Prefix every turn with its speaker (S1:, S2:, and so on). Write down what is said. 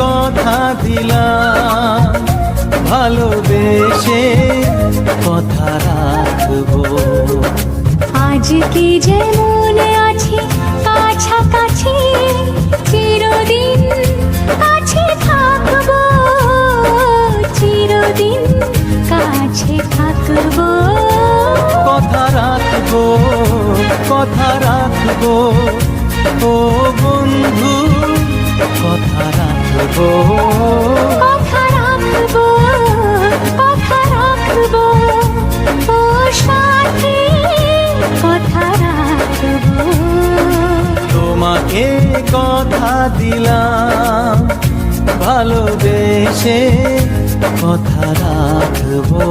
S1: কথা দিলাম, ভালোবেসে কথা রাখবো।
S2: আজকে যেমন আছি কাছাকাছি, চিরদিন কাছে থাকবো, চিরদিন কাছে থাকবো।
S1: কথা রাখবো, কথা রাখবো, ও বন্ধু কথা রাখবো।
S2: কথা রাখবো, কথা রাখবো, ও সাথী কথা রাখবো।
S1: তোমাকে কথা দিলাম, ভালোবেসে কথা রাখবো।